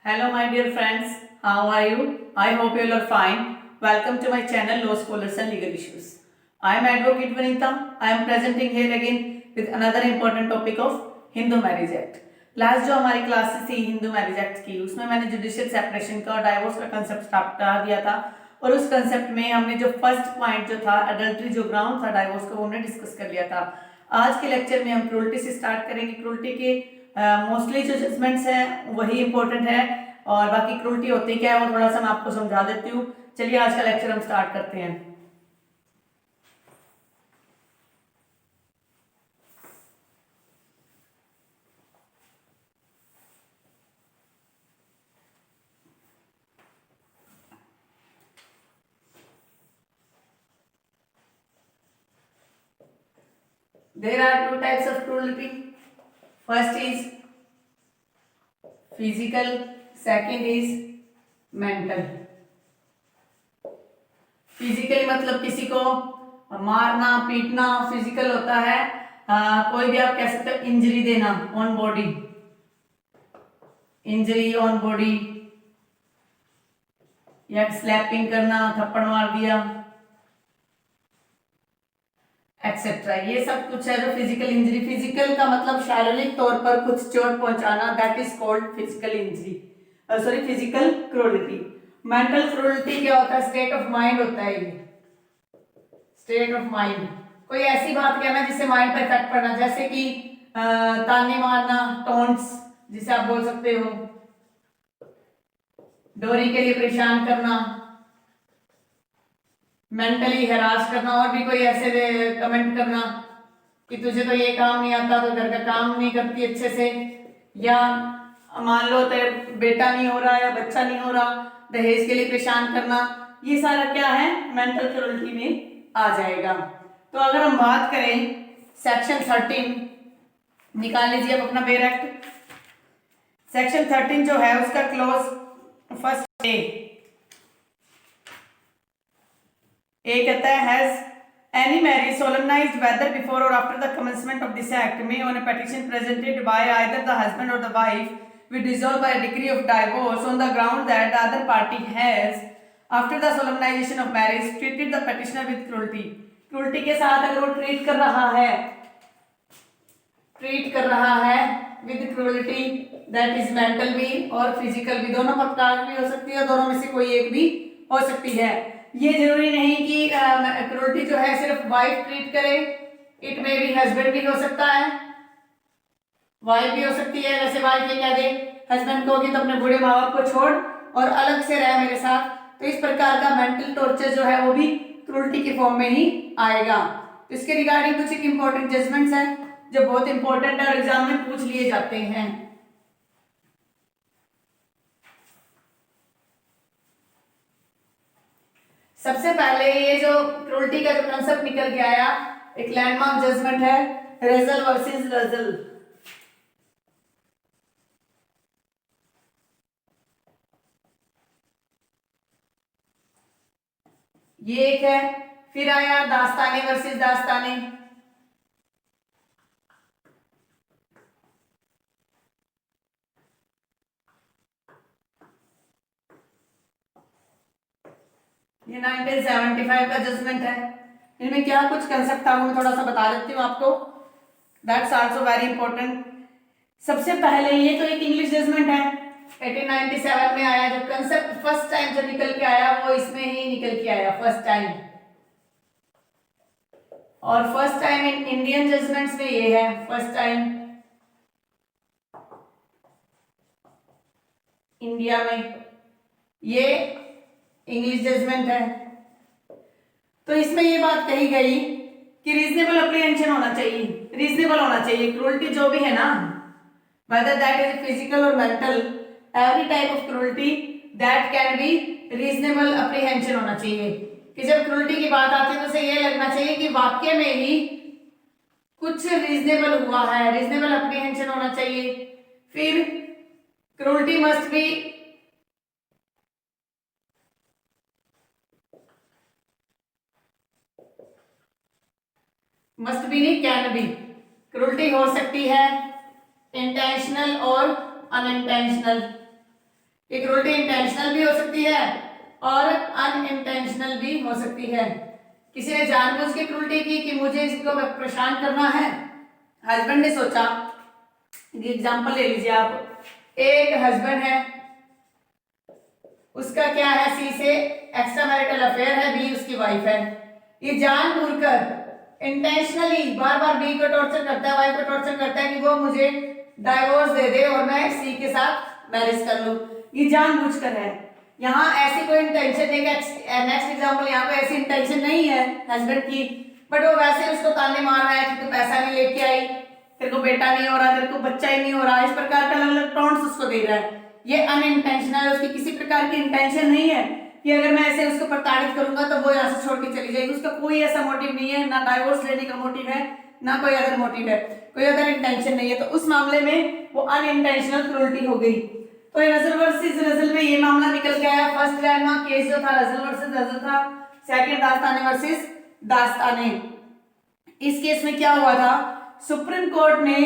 Hello, my dear friends. How are you? I hope you all are fine. Welcome to my channel, Law Scholars and Legal Issues. I am Advocate Vanita. I am presenting here again with another important topic of Hindu marriage act. Class जो हमारी classes थी Hindu marriage act की, उसमें मैंने judicial separation का और divorce का concept start करा दिया था और उस कंसेप्ट में हमने जो फर्स्ट पॉइंट जो था अडल्ट्री जो ग्राउंड था डाइवोर्स का, वो हमने डिस्कस कर लिया था। आज के लेक्चर में हम क्रूल्टी से स्टार्ट करेंगे। क्रूल्टी के मोस्टली जो जजमेंट्स हैं वही इंपॉर्टेंट है और बाकी क्रूल्टी होती क्या है वो थोड़ा सा मैं आपको समझा देती हूँ। चलिए आज का लेक्चर हम स्टार्ट करते हैं। There are two types of cruelty. First is physical, second is mental. Physically मतलब किसी को मारना पीटना फिजिकल होता है। कोई भी आप कह सकते हो इंजरी देना on body, injury on body या स्लैपिंग करना, थप्पड़ मार दिया एक्सेट्रा, ये सब कुछ है जो फिजिकल इंजरी। फिजिकल का मतलब शारीरिक तौर पर कुछ चोट पहुंचाना, that is called physical injury, sorry physical क्रूरलिटी। Mental क्रूरलिटी क्या होता है? स्टेट ऑफ माइंड होता है ये, स्टेट ऑफ माइंड। कोई ऐसी बात कहना जिससे माइंड पर इफेक्ट पड़ना, जैसे कि ताने मारना, टॉन्ट्स जिसे आप बोल सकते हो, डोरी के लिए परेशान करना, मेंटली हैरास करना, और भी कोई ऐसे कमेंट करना कि तुझे तो ये काम नहीं आता, तो घर का काम नहीं करती अच्छे से, या मान लो तेरे बेटा नहीं हो रहा या बच्चा नहीं हो रहा, दहेज के लिए परेशान करना, ये सारा क्या है? मेंटल क्रूरल्टी में आ जाएगा। तो अगर हम बात करें सेक्शन 13, निकाल लीजिए आप अपना बेयर एक्ट। सेक्शन 13 जो है उसका क्लॉज फर्स्ट ए कहता है has any marriage solemnized whether before or after the commencement of this act may on a petition presented by either the husband or the wife be dissolved by a decree of divorce on the ground that the other party has after the solemnization of marriage treated the petitioner with cruelty। cruelty के साथ अगर वो treat कर रहा है with cruelty, that is mental भी और physical भी, दोनों प्रकार भी हो सकती है, दोनों में से कोई एक भी हो सकती है। ये जरूरी नहीं कि क्रूरल्टी जो है सिर्फ वाइफ ट्रीट करे, इट में भी हस्बैंड भी हो सकता है, वाइफ भी हो सकती है। जैसे वाइफ ये कह दे हस्बैंड को कि तो अपने बूढ़े माँ बाप को छोड़ और अलग से रह मेरे साथ, तो इस प्रकार का मेंटल टॉर्चर जो है वो भी क्रूरल्टी के फॉर्म में ही आएगा। इसके रिगार्डिंग कुछ एक इंपॉर्टेंट जजमेंट्स हैं जो बहुत इंपॉर्टेंट है और एग्जाम में पूछ लिए जाते हैं। सबसे पहले ये जो क्रूरल्टी का जो कंसेप्ट निकल के आया, एक लैंडमार्क जजमेंट है रेजल वर्सेस रजल। ये एक है। फिर आया दास्ताने वर्सेस दास्ताने, ये 1975 का जजमेंट है। इनमें क्या कुछ कंसेप्ट था वो मैं थोड़ा सा बता देती हूँ आपको, दैट्स आल्सो वेरी इंपॉर्टेंट। सबसे पहले ये तो एक इंग्लिश जजमेंट है, 1897 में आया। जो कंसेप्ट फर्स्ट टाइम जो निकल के आया वो इसमें ही निकल के आया फर्स्ट टाइम, और first time in Indian judgements में ये है फर्स्ट टाइम इंडिया में, ये इंग्लिश जजमेंट है। तो इसमें ये बात कही गई कि रीजनेबल अप्रीहेंशन होना चाहिए, रीजनेबल होना चाहिए। क्रूरल्टी जो भी है ना, whether that is physical or mental, every type of cruelty that can be reasonable apprehension होना चाहिए। कि जब क्रूरल्टी की बात आती है तो उसे ये लगना चाहिए कि वाक्य में ही कुछ रीजनेबल हुआ है, रीजनेबल अप्रीहेंशन होना चाहिए। फिर क्रूरल्टी मस्ट बी नहीं कैन बी, क्रूरल्टी हो सकती है इंटेंशनल और अनइंटेंशनल। कि क्रूरटी इंटेंशनल भी हो सकती है और अनइंटेंशनल भी हो सकती है। किसी ने जानबूझ के क्रूरटी की कि मुझे इसको परेशान करना है। हस्बैंड ने सोचा, एग्जांपल ले लीजिए आप, एक हस्बैंड है, उसका क्या है, सी से एक्स्ट्रा मैरिटल अफेयर है, बी उसकी वाइफ है। ये जानबूझकर इंटेंशनली बार बार बी को टॉर्चर करता है, वाइफ को टॉर्चर करता है कि वो मुझे डाइवोर्स दे दे और मैं सी के साथ मैरिज कर लूं। ये जानबूझकर है। यहाँ ऐसी कोई इंटेंशन नहीं, नेक्स्ट एग्जांपल, यहाँ पे ऐसी इंटेंशन नहीं है हस्बैंड की, बट वो वैसे उसको ताने मार रहा है कि तू पैसा नहीं लेके आई, तेरे को बेटा नहीं हो रहा, तेरे को बच्चा ही नहीं हो रहा, इस प्रकार का अलग अलग टॉन्ट्स उसको दे रहा है। ये अनइंटेंशनल, उसकी किसी प्रकार की इंटेंशन नहीं है कि अगर मैं ऐसे उसको प्रताड़ित करूंगा तो वो यहाँ से छोड़ के चली जाएगी। उसका कोई ऐसा मोटिव नहीं है, ना डाइवोर्स लेने का मोटिव है, ना कोई अदर मोटिव है, कोई अदर इंटेंशन नहीं है। तो उस मामले में वो अनइंटेंशनल क्रूरटी हो गई। तो रजल वर्सेस रजल में ये मामला निकल के आया। फर्स्ट लैंडमार्क केस जो था रजल वर्सेस रजल था, सेकंड दास्ताने वर्सेस दास्ताने। इस केस में क्या हुआ था, सुप्रीम कोर्ट ने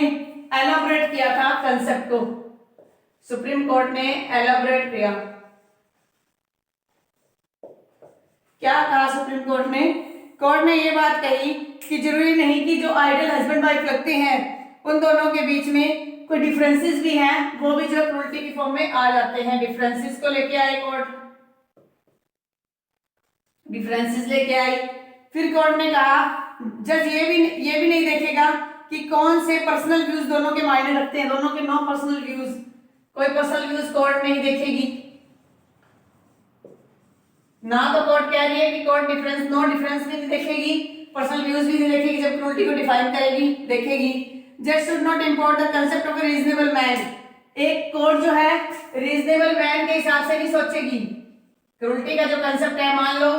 एलाबोरेट किया था कंसेप्ट को, सुप्रीम कोर्ट ने एलाबोरेट किया। क्या कहा सुप्रीम कोर्ट ने, कोर्ट ने ये बात कही कि जरूरी नहीं कि जो आइडियल हस्बैंड वाइफ लगते हैं उन दोनों के बीच में कोई डिफरेंसेस भी हैं, वो भी जो क्रूरटी की फॉर्म में आ जाते हैं। डिफरेंसेस को लेके आए कोर्ट, डिफरेंसेस लेके आई। फिर कोर्ट ने कहा जज ये भी नहीं देखेगा कि कौन से पर्सनल व्यूज दोनों के मायने रखते हैं, दोनों के नो पर्सनल व्यूज, कोई पर्सनल व्यूज कोर्ट नहीं देखेगी। ना तो कोर्ट कह रही है कि कोर्ट डिफरेंस, नो डिफरेंस भी नहीं देखेगी, पर्सनल व्यूज भी नहीं देखेगी, जब क्रूरटी को डिफाइन करेगी देखेगी। जज should not import the concept of A reasonable man. एक कोर्ट जो है रीजनेबल मैन के हिसाब से नहीं सोचेगी। क्रूरटी का जो कंसेप्ट है, मान लो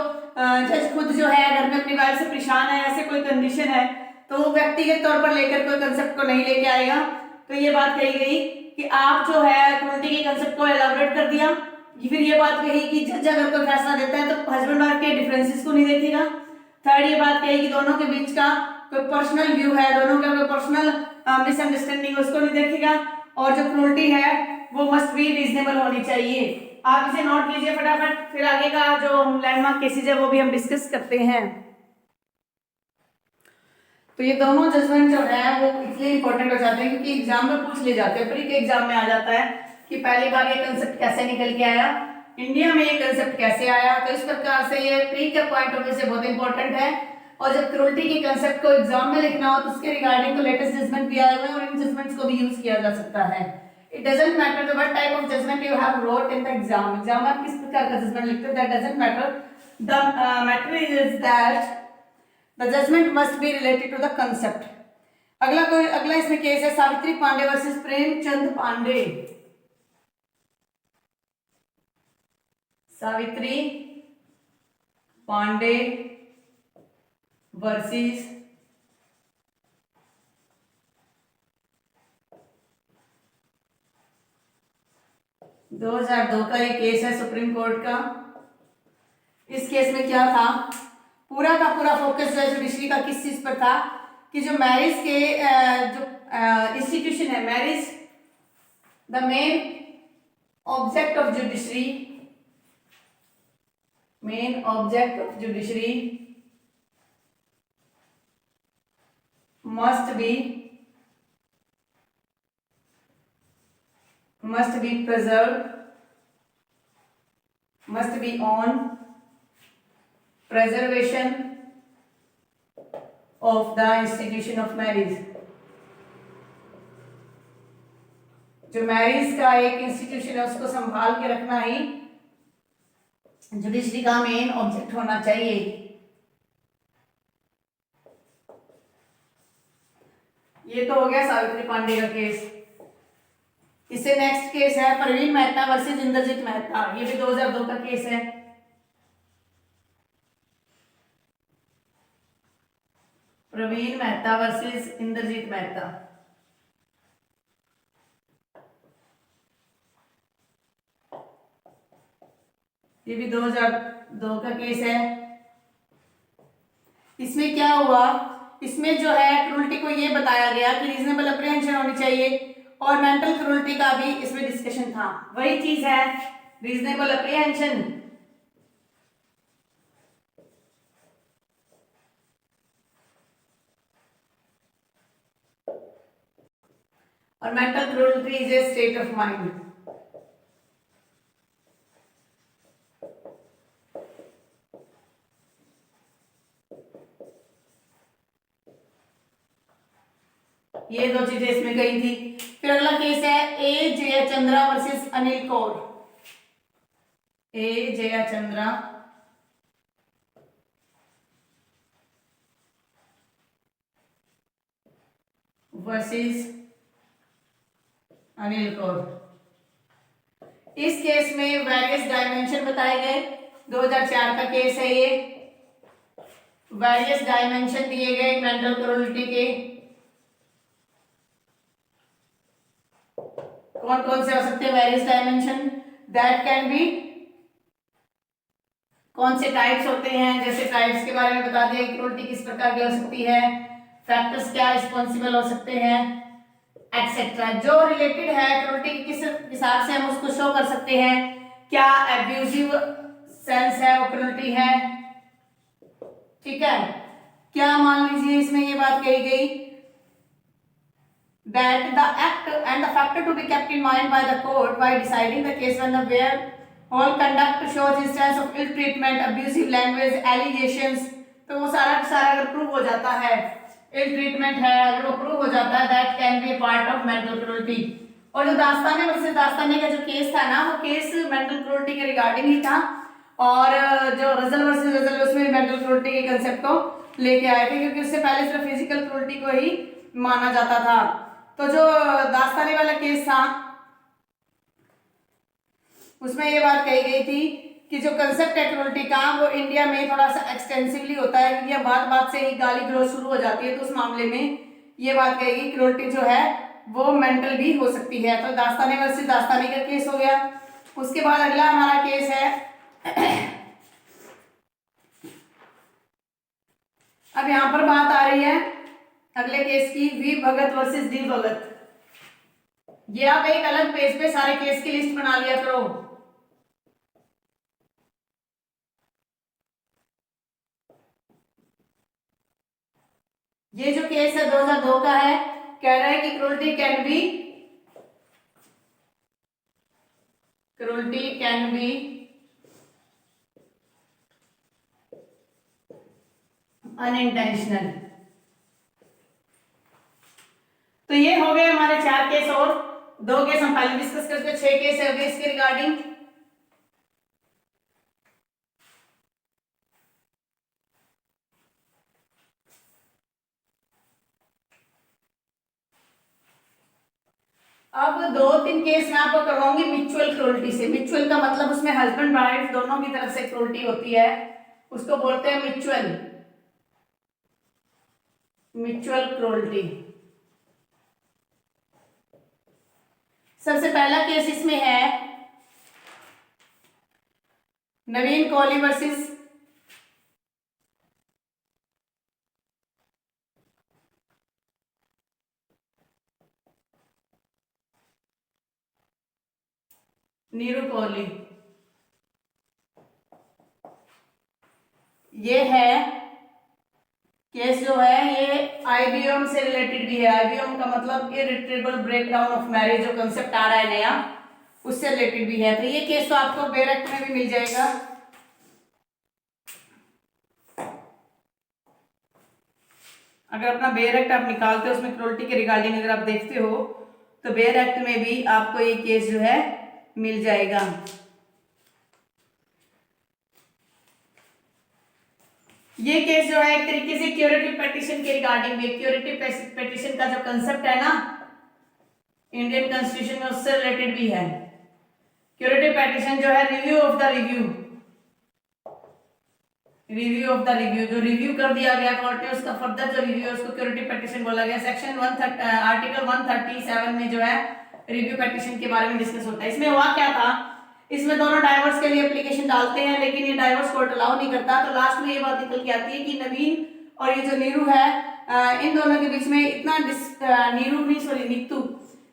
जज खुद जो है घर में अपनी वाइफ से परेशान है, ऐसे कोई कंडीशन है, तो वो व्यक्तिगत तौर पर लेकर कोई कंसेप्ट को नहीं लेके आएगा। तो ये बात कही गई कि आप जो है क्रूरटी के कंसेप्ट को एलाबोरेट कर दिया। फिर ये बात कही कि जज अगर कोई फैसला देता है तो हस्बैंड वाइफ के डिफरेंसेस को नहीं देखेगा। थर्ड ये बात कही कि दोनों के बीच का कोई पर्सनल व्यू है, दोनों का कोई पर्सनल मिसअंडरस्टैंडिंग उसको नहीं देखेगा। और जो क्रूरटी है वो मस्ट बी रीजनेबल होनी चाहिए। आप इसे नोट कीजिए फटाफट, फिर आगे का जो लैंडमार्क केसेज है वो भी हम डिस्कस करते हैं। तो ये दोनों जजमेंट जो है वो इसलिए इंपॉर्टेंट हो जाते हैं क्योंकि एग्जाम में पूछ ले जाते हैं, प्री के एग्जाम में आ जाता है कि पहली बार ये कंसेप्ट कैसे निकल के आया, इंडिया में ये कंसेप्ट कैसे आया। तो इस प्रकार से ये प्री के पॉइंट ऑफ व्यू से बहुत इंपॉर्टेंट है। और जब क्रूरटी के कंसेप्ट को एग्जाम में लिखना हो तो उसके रिगार्डिंग तो लेटेस्ट जजमेंट भी आए हुए हैं और इन जजमेंट्स को भी यूज किया जा सकता है। It doesn't matter what type of judgement you have wrote in the exam, exam में आप किस प्रकार का जजमेंट लिखते हो, that doesn't matter. The matter is that the judgement must be related to the concept. अगला इसमें केस है सावित्री पांडे वर्सेस प्रेमचंद पांडे। सावित्री पांडे वर्सेस दो 2002 का ये केस है सुप्रीम कोर्ट का। इस केस में क्या था, पूरा का पूरा फोकस जुडिशरी का किस चीज पर था कि जो मैरिज के जो इंस्टीट्यूशन है, marriage the main object of judiciary, main object of judiciary must be preserved, must be on preservation of the institution of marriage। जो मैरिज का एक इंस्टीट्यूशन है उसको संभाल के रखना ही जुडिशरी का मेन ऑब्जेक्ट होना चाहिए। ये तो हो गया सावित्री पांडे का केस। इससे नेक्स्ट केस है प्रवीण मेहता वर्सेस इंद्रजीत मेहता। ये भी 2002 का केस है। प्रवीण मेहता वर्सेस इंद्रजीत मेहता। ये भी 2002 का केस है। इसमें क्या हुआ, इसमें जो है क्रूरटी को ये बताया गया कि रीजनेबल अप्रीहेंशन होनी चाहिए और मेंटल क्रूरल्टी का भी इसमें डिस्कशन था। वही चीज है रीजनेबल अप्रीहेंशन, और mental cruelty is a state of mind. ये दो चीजें इसमें कही थी। फिर अगला केस है ए जयचंद्रा वर्सेस अनिल कौर। ए जयचंद्रा वर्सेस अनिल कौर। इस केस में वेरियस डायमेंशन बताए गए, 2004 का केस है ये। वेरियस डायमेंशन दिए गए मेंटल क्रूरल्टी के, कौन कौन से हो सकते हैं various dimension, that can be, कौन से टाइप्स होते हैं, जैसे टाइप्स के बारे में बता दिया, क्रूरल्टी किस प्रकार की हो सकती है, फैक्टर्स क्या रिस्पॉन्सिबल हो सकते हैं, एक्सेट्रा। जो रिलेटेड है क्रूरल्टी के किस हिसाब से हम उसको शो कर सकते हैं, क्या एब्यूजिव सेंस है वो क्रूरल्टी है, ठीक है। क्या मान लीजिए इसमें ये बात कही गई that the act and the factor to be kept in mind by the court while deciding the case when the where whole conduct shows instance of ill treatment, abusive language, allegations, तो वो सारा का सारा अगर prove हो जाता है, ill treatment है अगर वो प्रूव हो जाता है, that can be a part of mental cruelty। और जो दास्ताने वर्सेस दास्ताने का जो केस था ना, वो केस मेंटल क्रूरल्टी के रिगार्डिंग ही था, और जो रजल वर्सेस रजल उसमें मेंटल क्रूरल्टी के कंसेप्ट को लेके आए थे, क्योंकि उससे पहले सिर्फ फिजिकल क्रूरल्टी को ही माना जाता था। तो जो दास्तानी वाला केस था उसमें ये बात कही गई थी कि जो कंसेप्ट है क्रूरल्टी का वो इंडिया में थोड़ा सा एक्सटेंसिवली होता है, क्योंकि बात बात से ही गाली गलौज शुरू हो जाती है, तो उस मामले में ये बात कहेगी क्रूरल्टी जो है वो मेंटल भी हो सकती है। तो दास्तानी वर्सेस दास्तानी का केस हो गया। उसके बाद अगला हमारा केस है अब यहां पर बात आ रही है अगले केस की, वी भगत वर्सेस डी भगत। ये आप एक अलग पेज पे सारे केस की लिस्ट बना लिया करो। ये जो केस है 2002 का है, कह रहा है कि क्रूरल्टी कैन बी अनइंटेंशनल। तो ये हो गए हमारे 4 केस, और 2 केस हम पहले डिस्कस करके 6 केस है अभी इसके रिगार्डिंग। अब 2-3 केस मैं आपको करवाऊंगी म्यूचुअल क्रूरल्टी से। म्यूचुअल का मतलब उसमें हस्बैंड वाइफ दोनों की तरफ से क्रूरल्टी होती है, उसको बोलते हैं म्यूचुअल क्रूरल्टी। सबसे पहला केस इसमें है नवीन कोहली वर्सेस नीरू कोहली। ये है केस जो है ये आईबीएम से रिलेटेड भी है। आईबीएम का मतलब इरिट्रेबल ब्रेकडाउन ऑफ मैरिज, जो कंसेप्ट आ रहा है नया, उससे रिलेटेड भी है। तो ये केस तो आपको बेयर एक्ट में भी मिल जाएगा। अगर अपना बेयर एक्ट आप निकालते हो उसमें क्रूरल्टी के रिगार्डिंग अगर आप देखते हो तो बेयर एक्ट में भी आपको ये केस जो है मिल जाएगा। ये केस जो है एक तरीके से क्यूरेटिव पिटीशन के रिगार्डिंग भी। क्यूरेटिव पिटीशन का जो कंसेप्ट है ना इंडियन कॉन्स्टिट्यूशन में, उससे रिलेटेड भी है। क्यूरेटिव पिटीशन जो है रिव्यू ऑफ द रिव्यू जो रिव्यू कर दिया गया कोर्ट ने, उसका फर्दर जो रिव्यू है उसको क्यूरेटिव पिटीशन बोला गया। सेक्शन 130 आर्टिकल 137 में जो है रिव्यू पिटीशन के बारे में डिस्कस होता है। इसमें हुआ क्या था, इसमें दोनों डाइवोर्स के लिए एप्लीकेशन डालते हैं, लेकिन ये डाइवोर्स कोर्ट अलाउ नहीं करता। तो लास्ट में ये बात निकल के आती है कि नवीन और ये जो नीरू है, इन दोनों के बीच में इतना नीतू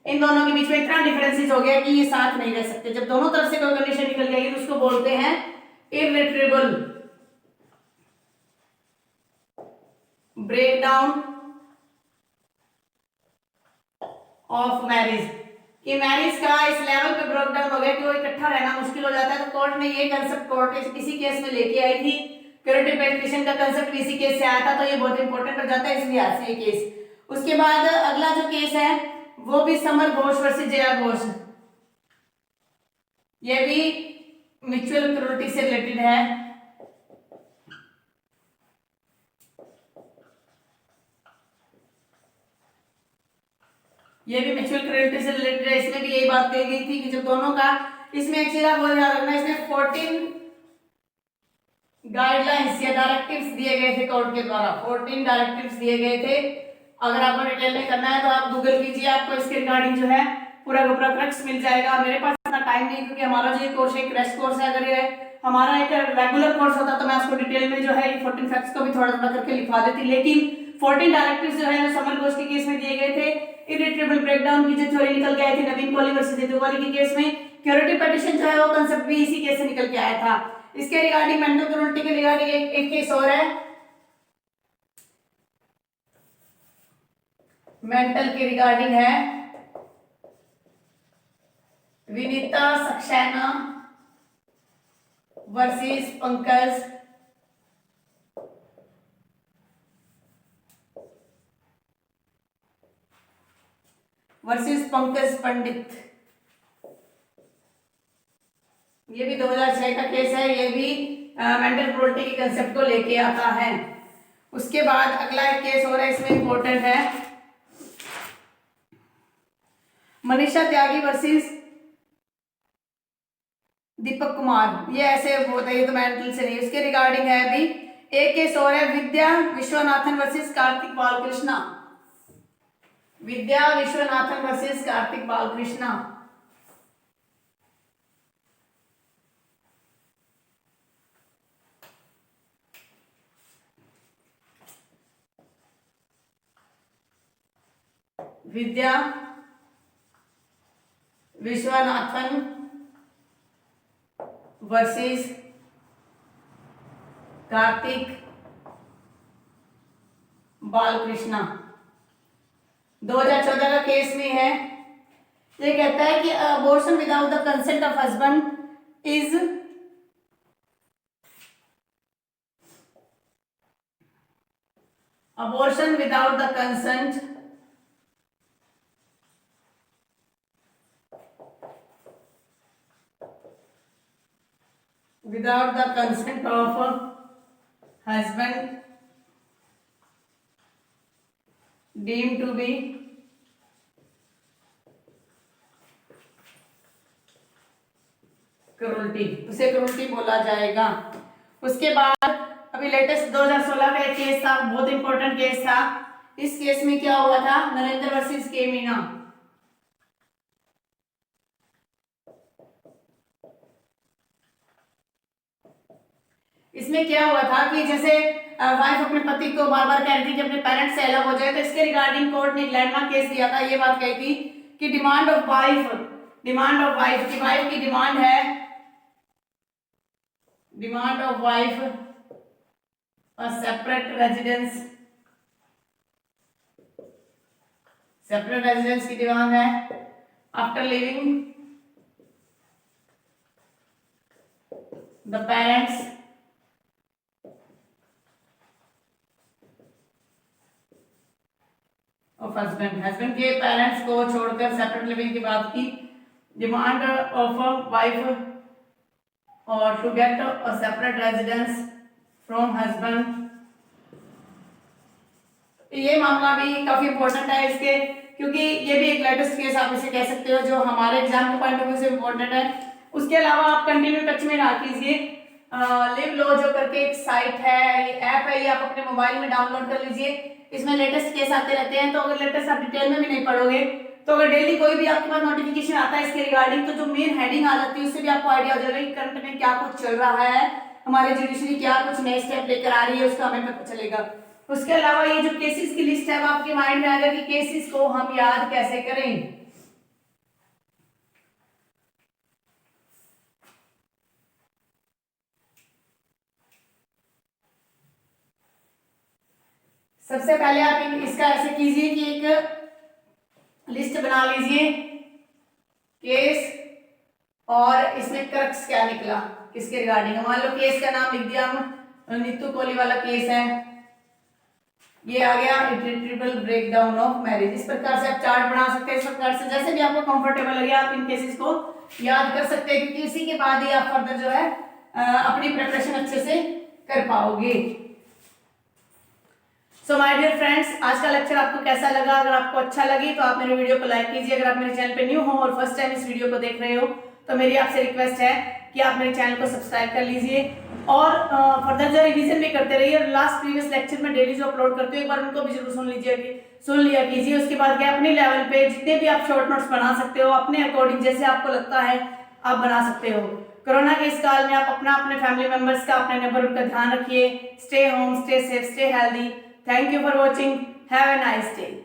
इन दोनों के बीच में इतना डिफरेंसेस हो गया कि ये साथ नहीं रह सकते। जब दोनों तरफ से कोई कंडीशन निकल जाएगी तो उसको बोलते हैं इर्रिट्रेबल ब्रेकडाउन ऑफ मैरिज, कि मैरिज का इस लेवल पे ब्रेकडाउन हो गया कि वो इकट्ठा रहना मुश्किल हो जाता है। तो कोर्ट ने ये कंसेप्ट कोर्ट इसी केस में लेके आई थी, क्यूरेटिव पेटिशन का कंसेप्ट इसी केस से आया था, तो ये बहुत इंपॉर्टेंट हो जाता है इसलिए आज से ये केस। उसके बाद अगला जो केस है वो भी समर घोष वर्सेस जया घोष, ये भी म्यूचुअल क्रूरटी से रिलेटेड है। ये भी म्यूचुअल क्रूरटी से रिलेटेड है। इसमें भी यही बात कही गई थी कि जब दोनों का, इसमें एक चीज आप बहुत याद रखना, इसमें 14 गाइडलाइंस या डायरेक्टिव्स दिए गए थे कोर्ट के द्वारा, 14 डायरेक्टिव्स दिए गए थे। अगर आपको डिटेल में करना है तो आप गूगल कीजिए, आपको इसके रिगार्डिंग जो है पूरा का पूरा क्रक्स मिल जाएगा। मेरे पास इतना टाइम नहीं क्योंकि हमारा जो ये कोर्स है क्रैश कोर्स है। अगर ये हमारा एक रेगुलर कोर्स होता तो मैं आपको डिटेल में जो है 14 फैक्ट्स को भी थोड़ा थोड़ा करके लिखवा देती, लेकिन 14 डायरेक्टिव्स जो है जो समर घोष के केस में दिए गए थे, इरिट्रेबल ब्रेकडाउन की जो थ्योरी निकल के आई थी नवीन कोहली वर्सेस नीतू कोहली के केस में, क्यूरेटिव पिटीशन जो है वो कांसेप्ट भी इसी केस से निकल के आया था। इसके रिगार्डिंग मेंटल क्रूरटी के रिगार्डिंग एक केस और है, मेंटल के रिगार्डिंग है विनीता सक्सेना वर्सेस पंकज पंडित। ये भी 2006 का केस है, ये भी मेंटल क्रूरटी के कंसेप्ट को लेके आता है। उसके बाद अगला एक केस और है, इसमें इंपॉर्टेंट है मनीषा त्यागी वर्सेस दीपक कुमार। ये ऐसे होता है, ये तो मेंटल से नहीं, उसके रिगार्डिंग है। अभी एक केस और है विद्या विश्वनाथन वर्सेस कार्तिक बालकृष्णा, विद्या विश्वनाथन वर्सेस कार्तिक बालकृष्णा। विद्या विश्वनाथन वर्सेस कार्तिक बालकृष्णा, 2014 का केस में है। ये कहता है कि abortion without the consent of husband is abortion without the consent without the consent of husband deemed to be cruelty, उसे क्रूरटी बोला जाएगा। उसके बाद अभी लेटेस्ट 2016 का एक केस था, बहुत इंपॉर्टेंट केस था। इस केस में क्या हुआ था, नरेंद्र वर्सेस के मीना। इसमें क्या हुआ था कि जैसे वाइफ अपने पति को बार बार कह रही थी कि अपने पेरेंट्स से अलग हो जाए, तो इसके रिगार्डिंग कोर्ट ने एक लैंडमार्क केस दिया था। ये बात कही थी कि डिमांड ऑफ वाइफ की वाइफ की डिमांड है, demand of wife a separate residence की डिमांड है after living the parents of husband के पेरेंट्स को छोड़कर सेपरेट लिविंग की बात की। डिमांड ऑफ अ वाइफ और to get a separate residence from husband. ये मामला भी काफी इंपॉर्टेंट है इसके, क्योंकि ये भी एक लेटेस्ट केस आप इसे कह सकते हो जो हमारे एग्जाम के पॉइंट ऑफ व्यू से इंपॉर्टेंट है। उसके अलावा आप कंटिन्यू टच में रह कीजिए, लिव लो जो करके एक साइट है, ये ऐप है, ये आप अपने मोबाइल में डाउनलोड कर लीजिए। इसमें लेटेस्ट केस आते रहते हैं, तो अगर लेटेस्ट आप डिटेल में भी नहीं पढ़ोगे तो अगर डेली कोई भी आपके पास नोटिफिकेशन आता है इसके रिगार्डिंग, तो जो मेन हेडिंग आ जाती है उससे भी आपको आइडिया हो जाएगा कि करंट में क्या कुछ चल रहा है, हमारे जुडिशरी क्या कुछ नए स्टेप लेकर आ रही है, उसका हमें पता चलेगा। उसके अलावा ये जो केसेस की लिस्ट है वो आपके माइंड में आएगा कि केसेस को हम याद कैसे करें। सबसे पहले आप इसका ऐसे कीजिए कि एक लिस्ट बना लीजिए केस, और इसमें क्रक्स क्या निकला किसके रिगार्डिंग। मान लो केस का नाम लिख दिया हम, नीतू कोहली वाला केस है, ये आ गया इरिट्रेबल ब्रेकडाउन ऑफ मैरिज। इस प्रकार से आप चार्ट बना सकते हैं, इस प्रकार से जैसे भी आपको कंफर्टेबल लगे आप इन केसेस को याद कर सकते हैं, क्योंकि इसी के बाद ही आप फर्दर जो है अपनी प्रिपरेशन अच्छे से कर पाओगे। सो माय डियर फ्रेंड्स, आज का लेक्चर आपको कैसा लगा? अगर आपको अच्छा लगे तो आप मेरे वीडियो को लाइक कीजिए। अगर आप मेरे चैनल पे न्यू हो और फर्स्ट टाइम इस वीडियो को देख रहे हो तो मेरी आपसे रिक्वेस्ट है कि आप मेरे चैनल को सब्सक्राइब कर लीजिए और फर्दर जो रिवीजन भी करते रहिए। और लास्ट प्रीवियस लेक्चर में डेली जो अपलोड करते हो एक बार उनको भी जरूर सुन लिया कीजिए। उसके बाद क्या अपने लेवल पे जितने भी आप शॉर्ट नोट्स बना सकते हो अपने अकॉर्डिंग, जैसे आपको लगता है आप बना सकते हो। कोरोना के इस काल में आप अपने फैमिली मेंबर्स का, अपने नेबरहुड का ध्यान रखिए। Stay home, stay safe, stay healthy. Thank you for watching. Have a nice day.